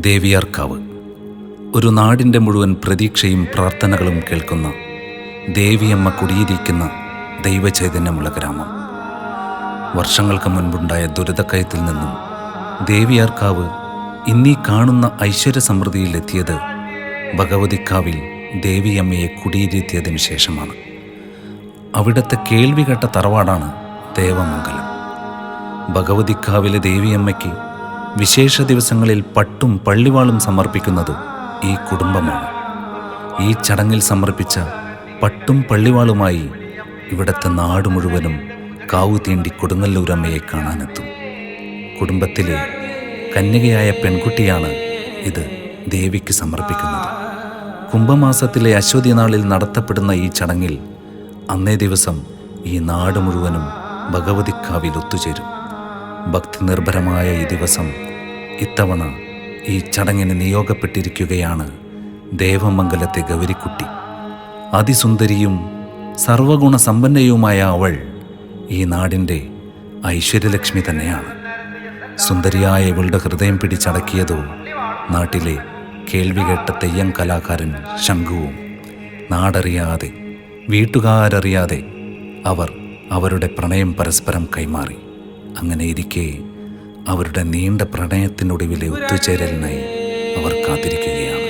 ദേവിയാർക്കാവ് ഒരു നാടിൻ്റെ മുഴുവൻ പ്രതീക്ഷയും പ്രാർത്ഥനകളും കേൾക്കുന്ന ദേവിയമ്മ കുടിയിരിക്കുന്ന ദൈവചൈതന്യമുള്ള ഗ്രാമം. വർഷങ്ങൾക്ക് മുൻപുണ്ടായ ദുരിതക്കയത്തിൽ നിന്നും ദേവിയാർക്കാവ് ഇന്നീ കാണുന്ന ഐശ്വര്യ സമൃദ്ധിയിലെത്തിയത് ഭഗവതിക്കാവിൽ ദേവിയമ്മയെ കുടിയിരുത്തിയതിനു ശേഷമാണ്. അവിടുത്തെ കേൾവി കേട്ട തറവാടാണ് ദേവമംഗലം. ഭഗവതിക്കാവിലെ ദേവിയമ്മയ്ക്ക് വിശേഷ ദിവസങ്ങളിൽ പട്ടും പള്ളിവാളും സമർപ്പിക്കുന്നത് ഈ കുടുംബമാണ്. ഈ ചടങ്ങിൽ സമർപ്പിച്ച പട്ടും പള്ളിവാളുമായി ഇവിടുത്തെ നാട് മുഴുവനും കാവു തീണ്ടി കൊടുങ്ങല്ലൂരമ്മയെ കാണാനെത്തും. കുടുംബത്തിലെ കന്യകയായ പെൺകുട്ടിയാണ് ഇത് ദേവിക്ക് സമർപ്പിക്കുന്നത്. കുംഭമാസത്തിലെ അശ്വതി നാളിൽ നടത്തപ്പെടുന്ന ഈ ചടങ്ങിൽ അന്നേ ദിവസം ഈ നാട് മുഴുവനും ഭഗവതിക്കാവിൽ ഒത്തുചേരും. ഭക്തി നിർഭരമായ ഈ ദിവസം ഇത്തവണ ഈ ചടങ്ങിന് നിയോഗപ്പെട്ടിരിക്കുകയാണ് ദേവമംഗലത്തെ ഗൗരിക്കുട്ടി. അതിസുന്ദരിയും സർവഗുണ സമ്പന്നയുമായ അവൾ ഈ നാടിൻ്റെ ഐശ്വര്യലക്ഷ്മി തന്നെയാണ്. സുന്ദരിയായ ഇവളുടെ ഹൃദയം പിടിച്ചടക്കിയതോ നാട്ടിലെ കേൾവി കേട്ട തെയ്യം കലാകാരൻ ശംഖുവും. നാടറിയാതെ വീട്ടുകാരറിയാതെ അവർ അവരുടെ പ്രണയം പരസ്പരം കൈമാറി. അങ്ങനെ ഇരിക്കെ അവരുടെ നീണ്ട പ്രണയത്തിനൊടുവിലെ ഒത്തുചേരലിനായി അവർ കാത്തിരിക്കുകയാണ്.